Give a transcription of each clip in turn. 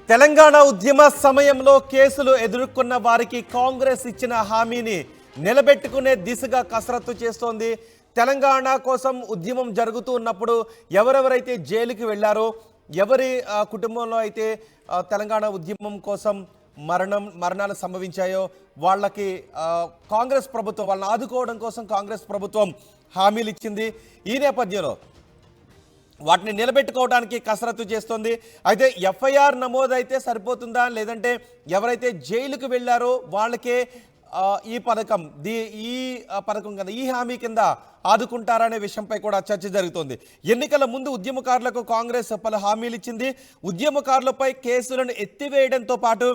తెలంగాణ ఉద్యమ సమయంలో కేసులు ఎదుర్కొన్న వారికి కాంగ్రెస్ ఇచ్చిన హామీని నిలబెట్టుకునే దిశగా కసరత్తు చేస్తోంది. తెలంగాణ కోసం ఉద్యమం జరుగుతూ ఉన్నప్పుడు ఎవరెవరైతే జైలుకి వెళ్ళారో, ఎవరి కుటుంబంలో అయితే తెలంగాణ ఉద్యమం కోసం మరణాలు సంభవించాయో వాళ్ళకి కాంగ్రెస్ ప్రభుత్వం వాళ్ళని ఆదుకోవడం కోసం కాంగ్రెస్ ప్రభుత్వం హామీలు ఇచ్చింది. ఈ నేపథ్యంలో వాటిని నిలబెట్టుకోవడానికి కసరత్తు చేస్తుంది. అయితే ఎఫ్ఐఆర్ నమోదైతే సరిపోతుందా, లేదంటే ఎవరైతే జైలుకు వెళ్ళారో వాళ్ళకే ఈ పథకం కింద ఈ హామీ కింద ఆదుకుంటారనే విషయంపై కూడా చర్చ జరుగుతోంది. ఎన్నికల ముందు ఉద్యమకారులకు కాంగ్రెస్ పలు హామీలు ఇచ్చింది. ఉద్యమకారులపై కేసులను ఎత్తివేయడంతో పాటు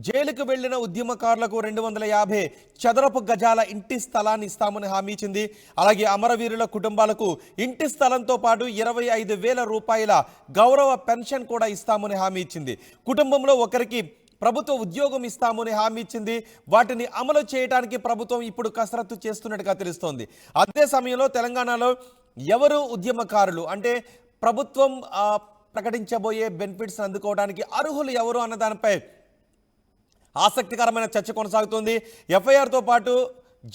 జైలుకు వెళ్లిన ఉద్యమకారులకు 250 చదరపు గజాల ఇంటి స్థలాన్ని ఇస్తామని హామీ ఇచ్చింది. అలాగే అమరవీరుల కుటుంబాలకు ఇంటి స్థలంతో పాటు 25,000 రూపాయల గౌరవ పెన్షన్ కూడా ఇస్తామని హామీ ఇచ్చింది. కుటుంబంలో ఒకరికి ప్రభుత్వ ఉద్యోగం ఇస్తామని హామీ ఇచ్చింది. వాటిని అమలు చేయడానికి ప్రభుత్వం ఇప్పుడు కసరత్తు చేస్తున్నట్టుగా తెలుస్తోంది. అదే సమయంలో తెలంగాణలో ఎవరు ఉద్యమకారులు అంటే ప్రభుత్వం ప్రకటించబోయే బెనిఫిట్స్ అందుకోవడానికి అర్హులు ఎవరు అన్న దానిపై ఆసక్తికరమైన చర్చ కొనసాగుతోంది. ఎఫ్ఐఆర్తో పాటు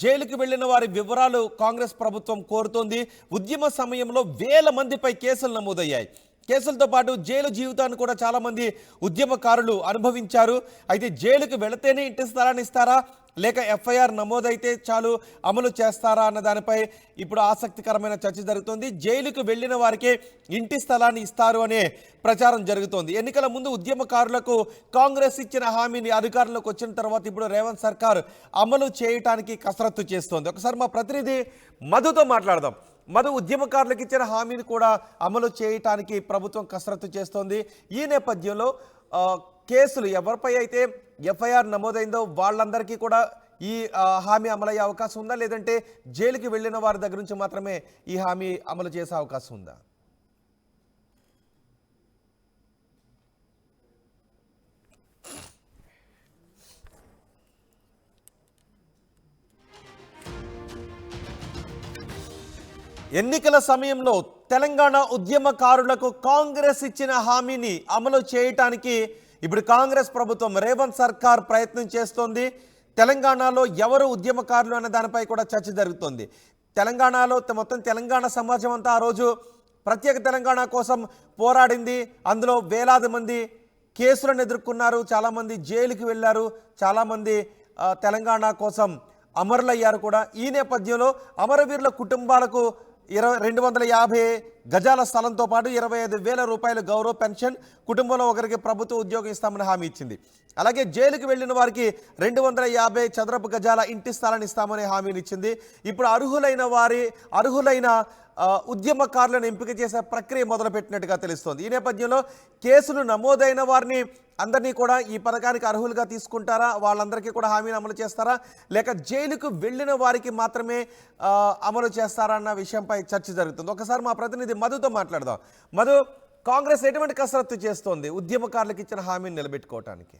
జైలుకు వెళ్లిన వారి వివరాలు కాంగ్రెస్ ప్రభుత్వం కోరుతోంది. ఉద్యమ సమయంలో వేల మందిపై కేసులు నమోదయ్యాయి. కేసులతో పాటు జైలు జీవితాన్ని కూడా చాలామంది ఉద్యమకారులు అనుభవించారు. అయితే జైలుకు వెళితేనే ఇంటి స్థలాన్ని ఇస్తారా, లేక ఎఫ్ఐఆర్ నమోదైతే చాలు అమలు చేస్తారా అన్న దానిపై ఇప్పుడు ఆసక్తికరమైన చర్చ జరుగుతోంది. జైలుకు వెళ్లిన వారికే ఇంటి స్థలాన్ని ఇస్తారు అనే ప్రచారం జరుగుతోంది. ఎన్నికల ముందు ఉద్యమకారులకు కాంగ్రెస్ ఇచ్చిన హామీని అధికారంలోకి వచ్చిన తర్వాత ఇప్పుడు రేవంత్ సర్కార్ అమలు చేయడానికి కసరత్తు చేస్తోంది. ఒకసారి మా ప్రతినిధి మధుతో మాట్లాడదాం. మధు, ఉద్యమకారులకు ఇచ్చిన హామీని కూడా అమలు చేయటానికి ప్రభుత్వం కసరత్తు చేస్తోంది. ఈ నేపథ్యంలో కేసులు ఎవరిపై అయితే ఎఫ్ఐఆర్ నమోదైందో వాళ్ళందరికీ కూడా ఈ హామీ అమలయ్యే అవకాశం ఉందా, లేదంటే జైలుకి వెళ్ళిన వారి దగ్గర నుంచి మాత్రమే ఈ హామీ అమలు చేసే అవకాశం ఉందా? ఎన్నికల సమయంలో తెలంగాణ ఉద్యమకారులకు కాంగ్రెస్ ఇచ్చిన హామీని అమలు చేయటానికి ఇప్పుడు కాంగ్రెస్ ప్రభుత్వం రేవంత్ సర్కార్ ప్రయత్నం చేస్తోంది. తెలంగాణలో ఎవరు ఉద్యమకారులు అనే దానిపై కూడా చర్చ జరుగుతోంది. తెలంగాణలో మొత్తం తెలంగాణ సమాజం అంతా ఆ రోజు ప్రత్యేక తెలంగాణ కోసం పోరాడింది. అందులో వేలాది మంది కేసులను ఎదుర్కొన్నారు, చాలామంది జైలుకి వెళ్ళారు, చాలామంది తెలంగాణ కోసం అమరులయ్యారు కూడా. ఈ నేపథ్యంలో అమరవీరుల కుటుంబాలకు 250 గజాల స్థలంతో పాటు 25,000 రూపాయల గౌరవ పెన్షన్, కుటుంబంలో ఒకరికి ప్రభుత్వ ఉద్యోగం ఇస్తామని హామీ ఇచ్చింది. అలాగే జైలుకి వెళ్ళిన వారికి 250 చదరపు గజాల ఇంటి స్థలాన్ని ఇస్తామని హామీని ఇచ్చింది. ఇప్పుడు అర్హులైన ఉద్యమకారులను ఎంపిక చేసే ప్రక్రియ మొదలుపెట్టినట్టుగా తెలుస్తోంది. ఈ నేపథ్యంలో కేసులు నమోదైన వారిని అందరినీ కూడా ఈ పథకానికి అర్హులుగా తీసుకుంటారా, వాళ్ళందరికీ కూడా హామీని అమలు చేస్తారా, లేక జైలుకు వెళ్ళిన వారికి మాత్రమే అమలు చేస్తారా అన్న విషయంపై చర్చ జరుగుతుంది. ఒకసారి మా ప్రతినిధి మధుతో మాట్లాడదాం. మధు, కాంగ్రెస్ ఎటువంటి కసరత్తు చేస్తోంది ఉద్యమకారులకు ఇచ్చిన హామీని నిలబెట్టుకోవటానికి?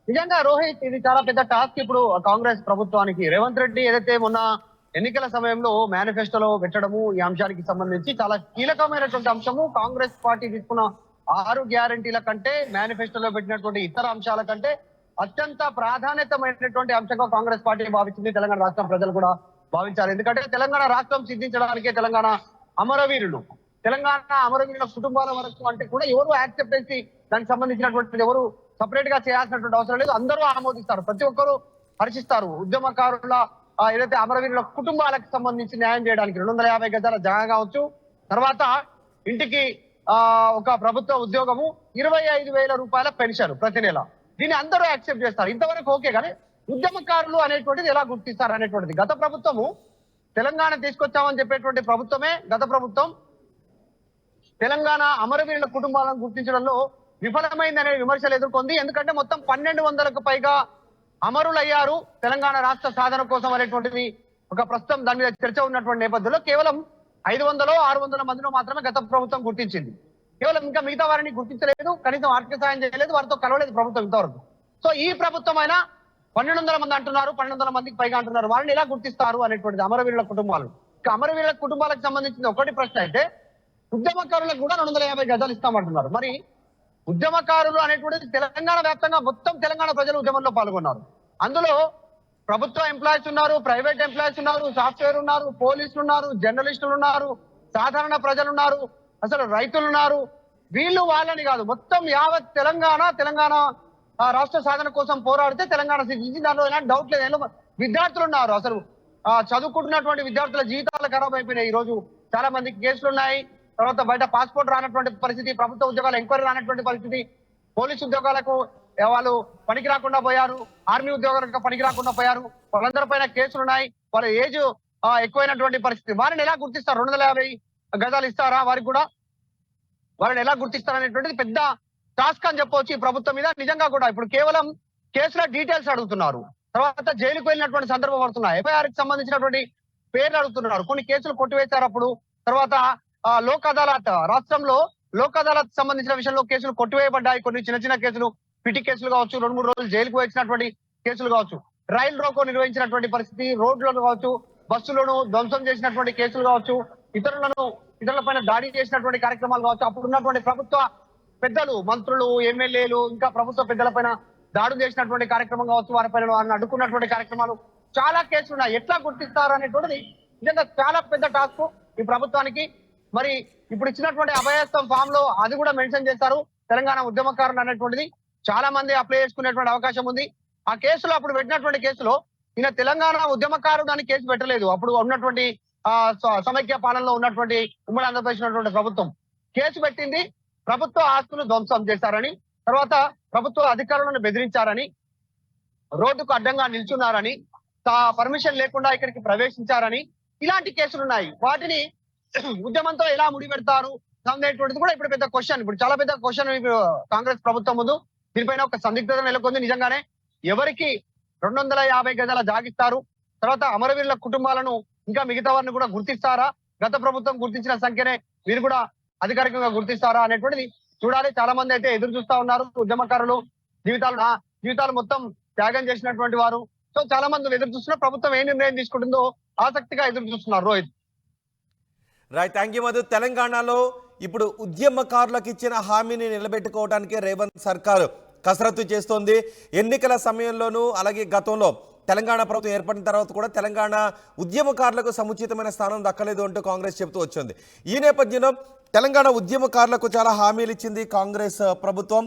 నిజంగా రోహిత్, ఇది చాలా పెద్ద టాస్క్ ఇప్పుడు కాంగ్రెస్ ప్రభుత్వానికి. రేవంత్ రెడ్డి ఏదైతే మొన్న ఎన్నికల సమయంలో మేనిఫెస్టోలో పెట్టడము ఈ అంశానికి సంబంధించి చాలా కీలకమైనటువంటి అంశము. కాంగ్రెస్ పార్టీ తీసుకున్న 6 గ్యారంటీల కంటే మేనిఫెస్టోలో పెట్టినటువంటి ఇతర అంశాల కంటే అత్యంత ప్రాధాన్యతమైనటువంటి అంశంగా కాంగ్రెస్ పార్టీ భావించింది. తెలంగాణ రాష్ట్రం ప్రజలు కూడా భావించారు. ఎందుకంటే తెలంగాణ రాష్ట్రం సిద్ధించడానికే తెలంగాణ అమరవీరుల కుటుంబాల వరకు అంటే కూడా ఎవరు యాక్సెప్టెన్సీ దానికి సంబంధించినటువంటి ఎవరు సపరేట్ గా చేయాల్సినటువంటి అవసరం లేదు. అందరూ ఆమోదిస్తారు, ప్రతి ఒక్కరూ హర్షిస్తారు. ఉద్యమకారుల ఏదైతే అమరవీరుల కుటుంబాలకు సంబంధించి న్యాయం చేయడానికి 250 గజాల జాగా కావచ్చు, తర్వాత ఇంటికి ఒక ప్రభుత్వ ఉద్యోగము, 25,000 రూపాయల పెన్షన్ ప్రతి నెల, దీన్ని అందరూ యాక్సెప్ట్ చేస్తారు. ఇంతవరకు ఓకే. కానీ ఉద్యమకారులు అనేటువంటిది ఎలా గుర్తిస్తారు అనేటువంటిది గత ప్రభుత్వము తెలంగాణ తీసుకొచ్చామని చెప్పేటువంటి ప్రభుత్వమే గత ప్రభుత్వం తెలంగాణ అమరవీరుల కుటుంబాలను గుర్తించడంలో విఫలమైందనే విమర్శలు ఎదుర్కొంది. ఎందుకంటే మొత్తం 1,200కు పైగా అమరులయ్యారు తెలంగాణ రాష్ట్ర సాధన కోసం అనేటువంటిది ఒక ప్రస్తుతం దాని మీద చర్చ ఉన్నటువంటి నేపథ్యంలో కేవలం 500-600 మందిలో మాత్రమే గత ప్రభుత్వం గుర్తించింది. కేవలం ఇంకా మిగతా వారిని గుర్తించలేదు, కనీసం ఆర్థిక సాయం చేయలేదు, వారితో కలవలేదు ప్రభుత్వం ఇంతవరకు. సో ఈ ప్రభుత్వం అయినా 1,200 మంది అంటున్నారు, 1,200 మందికి పైగా అంటున్నారు. వారిని ఎలా గుర్తిస్తారు అనేటువంటిది అమరవీరుల కుటుంబాలు. అమరవీరుల కుటుంబాలకు సంబంధించిన ఒకటి ప్రశ్న అయితే ఉద్యమకారులకు కూడా 250 గజాలు ఇస్తామంటున్నారు. మరి ఉద్యమకారులు అనేటువంటిది తెలంగాణ వ్యాప్తంగా మొత్తం తెలంగాణ ప్రజలు ఉద్యమంలో పాల్గొన్నారు. అందులో ప్రభుత్వ ఎంప్లాయీస్ ఉన్నారు, ప్రైవేట్ ఎంప్లాయీస్ ఉన్నారు, సాఫ్ట్వేర్ ఉన్నారు, పోలీసులు ఉన్నారు, జర్నలిస్టులు ఉన్నారు, సాధారణ ప్రజలు ఉన్నారు, అసలు రైతులు ఉన్నారు. వీళ్ళు వాళ్ళని కాదు, మొత్తం యావత్ తెలంగాణ రాష్ట్ర సాధన కోసం పోరాడితే తెలంగాణ సిద్ధించి దాంట్లో ఎలాంటి డౌట్ లేదు. విద్యార్థులు ఉన్నారు, అసలు చదువుకుంటున్నటువంటి విద్యార్థుల జీవితాలు ఖరాబ్ అయిపోయినాయి. ఈ రోజు చాలా మందికి కేసులు ఉన్నాయి. తర్వాత బయట పాస్పోర్ట్ రానటువంటి పరిస్థితి, ప్రభుత్వ ఉద్యోగాలు ఎంక్వైరీ రానటువంటి పరిస్థితి, పోలీసు ఉద్యోగాలకు వాళ్ళు పనికి రాకుండా పోయారు, ఆర్మీ ఉద్యోగాలకు పనికి రాకుండా పోయారు. వాళ్ళందరిపైన కేసులు ఉన్నాయి. వాళ్ళ ఏజ్ ఎక్కువైనటువంటి పరిస్థితి. వారిని ఎలా గుర్తిస్తారు? 250 గజాలు ఇస్తారా వారికి కూడా? వారిని ఎలా గుర్తిస్తారు అనేటువంటిది పెద్ద టాస్క్ అని చెప్పవచ్చు ఈ ప్రభుత్వం మీద. నిజంగా కూడా ఇప్పుడు కేవలం కేసుల డీటెయిల్స్ అడుగుతున్నారు. తర్వాత జైలుకు వెళ్ళినటువంటి సందర్భం పడుతున్నాయి. ఎఫ్ఐఆర్ కి సంబంధించినటువంటి పేర్లు అడుగుతున్నారు. కొన్ని కేసులు కొట్టివేశారు అప్పుడు. తర్వాత లోక్ అదాలత్, రాష్ట్రంలో లోక్ అదాలత్ సంబంధించిన విషయంలో కేసులు కొట్టివేయబడ్డాయి. కొన్ని చిన్న చిన్న కేసులు, పిటి కేసులు కావచ్చు, 2-3 రోజులు జైలుకు వచ్చినటువంటి కేసులు కావచ్చు, రైలు రోకో నిర్వహించినటువంటి పరిస్థితి, రోడ్లను కావచ్చు, బస్సులను ధ్వంసం చేసినటువంటి కేసులు కావచ్చు, ఇతరులపైన దాడి చేసినటువంటి కార్యక్రమాలు కావచ్చు, అప్పుడు ఉన్నటువంటి ప్రభుత్వ పెద్దలు, మంత్రులు, ఎమ్మెల్యేలు, ఇంకా ప్రభుత్వ పెద్దలపైన దాడులు చేసినటువంటి కార్యక్రమం కావచ్చు, వారిపైన వారిని అడ్డుకున్నటువంటి కార్యక్రమాలు, చాలా కేసులు ఉన్నాయి. ఎట్లా గుర్తిస్తారు అనేటువంటిది నిజంగా చాలా పెద్ద టాస్క్ ఈ ప్రభుత్వానికి. మరి ఇప్పుడు ఇచ్చినటువంటి అభయస్థం ఫామ్ లో అది కూడా మెన్షన్ చేస్తారు, తెలంగాణ ఉద్యమకారులు అనేటువంటిది. చాలా మంది అప్లై చేసుకునేటువంటి అవకాశం ఉంది. ఆ కేసులో అప్పుడు పెట్టినటువంటి కేసులో ఈయన తెలంగాణ ఉద్యమకారుడు అని కేసు పెట్టలేదు. అప్పుడు ఉన్నటువంటి సమైక్య పాలనలో ఉన్నటువంటి ఉమ్మడి ఆంధ్రప్రదేశ్ ఉన్నటువంటి ప్రభుత్వం కేసు పెట్టింది ప్రభుత్వ ఆస్తులు ధ్వంసం చేశారని, తర్వాత ప్రభుత్వ అధికారులను బెదిరించారని, రోడ్డుకు అడ్డంగా నిల్చున్నారని, పర్మిషన్ లేకుండా ఇక్కడికి ప్రవేశించారని, ఇలాంటి కేసులు ఉన్నాయి. వాటిని ఉద్యమంతో ఎలా ముడిపెడతారు అనేటువంటిది కూడా ఇప్పుడు పెద్ద క్వశ్చన్. ఇప్పుడు చాలా పెద్ద క్వశ్చన్ కాంగ్రెస్ ప్రభుత్వం ముందు. దీనిపైన ఒక సందిగ్ధత నెలకొంది. నిజంగానే ఎవరికి 250 గజాల జాగిస్తారు? తర్వాత అమరవీరుల కుటుంబాలను ఇంకా మిగతా వారిని కూడా గుర్తిస్తారా? గత ప్రభుత్వం గుర్తించిన సంఖ్యనే వీరు కూడా అధికారికంగా గుర్తిస్తారా అనేటువంటిది చూడాలి. చాలా మంది అయితే ఎదురు చూస్తా ఉన్నారు. ఉద్యమకారులు జీవితాలు మొత్తం త్యాగం చేసినటువంటి వారు. సో చాలా మంది ఎదురు చూస్తున్నారు. ప్రభుత్వం ఏ నిర్ణయం తీసుకుంటుందో ఆసక్తిగా ఎదురు చూస్తున్నారు. Rohit. Right, thank you Madhu. తెలంగాణలో ఇప్పుడు ఉద్యమకారులకు ఇచ్చిన హామీని నిలబెట్టుకోవడానికి రేవంత్ సర్కారు కసరత్తు చేస్తోంది. ఎన్నికల సమయంలోనూ అలాగే గతంలో తెలంగాణ ప్రభుత్వం ఏర్పడిన తర్వాత కూడా తెలంగాణ ఉద్యమకారులకు సముచితమైన స్థానం దక్కలేదు అంటూ కాంగ్రెస్ చెబుతూ వచ్చింది. ఈ నేపథ్యంలో తెలంగాణ ఉద్యమకారులకు చాలా హామీలు ఇచ్చింది కాంగ్రెస్ ప్రభుత్వం.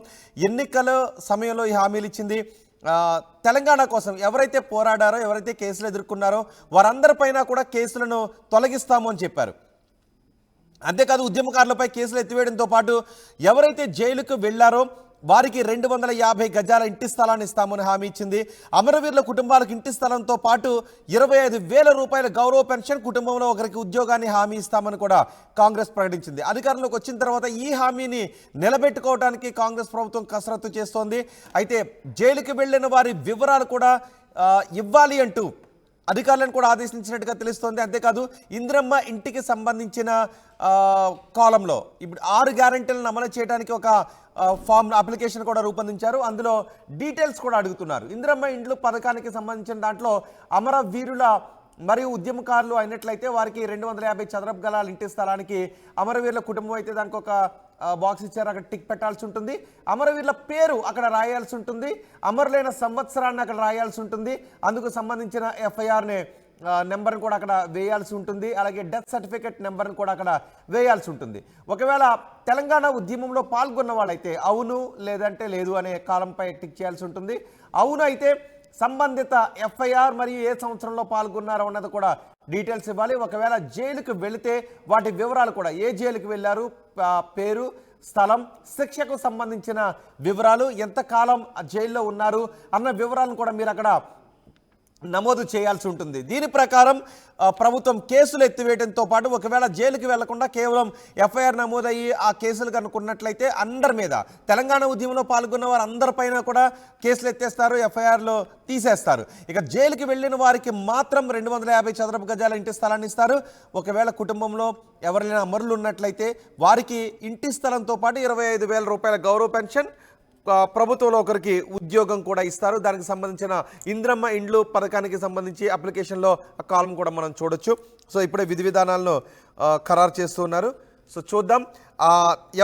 ఎన్నికల సమయంలో ఈ హామీలు ఇచ్చింది. తెలంగాణ కోసం ఎవరైతే పోరాడారో, ఎవరైతే కేసులు ఎదుర్కొన్నారో వారందరిపైన కూడా కేసులను తొలగిస్తాము అని చెప్పారు. అంతేకాదు ఉద్యమకారులపై కేసులు ఎత్తివేయడంతో పాటు ఎవరైతే జైలుకు వెళ్లారో వారికి 250 గజాల ఇంటి స్థలాన్ని ఇస్తామని హామీ ఇచ్చింది. అమరవీరుల కుటుంబాలకు ఇంటి స్థలంతో పాటు 25,000 రూపాయల గౌరవ పెన్షన్, కుటుంబంలో ఒకరికి ఉద్యోగాన్ని హామీ ఇస్తామని కూడా కాంగ్రెస్ ప్రకటించింది. అధికారంలోకి వచ్చిన తర్వాత ఈ హామీని నిలబెట్టుకోవడానికి కాంగ్రెస్ ప్రభుత్వం కసరత్తు చేస్తోంది. అయితే జైలుకి వెళ్లిన వారి వివరాలు కూడా ఇవ్వాలి అంటూ అధికారులను కూడా ఆదేశించినట్టుగా తెలుస్తోంది. అంతేకాదు ఇందిరమ్మ ఇంటికి సంబంధించిన కాలంలో ఇప్పుడు 6 గ్యారెంటీలను అమలు చేయడానికి ఒక ఫామ్ అప్లికేషన్ కూడా రూపొందించారు. అందులో డీటెయిల్స్ కూడా అడుగుతున్నారు. ఇందిరమ్మ ఇండ్లు పథకానికి సంబంధించిన దాంట్లో అమరవీరుల మరియు ఉద్యమకారులు అయినట్లయితే వారికి 250 చదరపు గజాల ఇంటి స్థలానికి, అమరవీరుల కుటుంబం అయితే దానికి ఒక బాక్స్ ఇచ్చారు, అక్కడ టిక్ పెట్టాల్సి ఉంటుంది. అమరవీరుల పేరు అక్కడ రాయాల్సి ఉంటుంది. అమరులైన సంవత్సరాన్ని అక్కడ రాయాల్సి ఉంటుంది. అందుకు సంబంధించిన ఎఫ్ఐఆర్ని నెంబర్ని కూడా అక్కడ వేయాల్సి ఉంటుంది. అలాగే డెత్ సర్టిఫికేట్ నెంబర్ని కూడా అక్కడ వేయాల్సి ఉంటుంది. ఒకవేళ తెలంగాణ ఉద్యమంలో పాల్గొన్న వాళ్ళైతే అవును లేదంటే లేదు అనే కాలంపై టిక్ చేయాల్సి ఉంటుంది. అవును అయితే సంబంధిత ఎఫ్ఐఆర్ మరియు ఏ సంవత్సరంలో పాల్గొన్నారో అన్నది కూడా డీటెయిల్స్ ఇవ్వాలి. ఒకవేళ జైలుకు వెళితే వాటి వివరాలు కూడా, ఏ జైలుకు వెళ్ళారు, పేరు, స్థలం, శిక్షకు సంబంధించిన వివరాలు, ఎంతకాలం జైల్లో ఉన్నారు అన్న వివరాలను కూడా మీరు అక్కడ నమోదు చేయాల్సి ఉంటుంది. దీని ప్రకారం ప్రభుత్వం కేసులు ఎత్తివేయడంతో పాటు ఒకవేళ జైలుకి వెళ్లకుండా కేవలం ఎఫ్ఐఆర్ నమోదయ్యి ఆ కేసులు కనుక్కున్నట్లయితే అందరి మీద, తెలంగాణ ఉద్యమంలో పాల్గొన్న వారు అందరిపైన కూడా కేసులు ఎత్తేస్తారు, ఎఫ్ఐఆర్లో తీసేస్తారు. ఇక జైలుకి వెళ్ళిన వారికి మాత్రం 250 చదరపు గజాల ఇంటి స్థలాన్ని ఇస్తారు. ఒకవేళ కుటుంబంలో ఎవరైనా అమరులు ఉన్నట్లయితే వారికి ఇంటి స్థలంతో పాటు 25,000 రూపాయల గౌరవ పెన్షన్, ప్రభుత్వంలో ఒకరికి ఉద్యోగం కూడా ఇస్తారు. దానికి సంబంధించిన ఇంద్రమ్మ ఇండ్లు పథకానికి సంబంధించి అప్లికేషన్లో కాలం కూడా మనం చూడొచ్చు. సో ఇప్పుడే విధి విధానాలను ఖరారు చేస్తున్నారు. సో చూద్దాం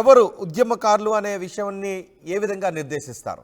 ఎవరు ఉద్యమకారులు అనే విషయాన్ని ఏ విధంగా నిర్దేశిస్తారు.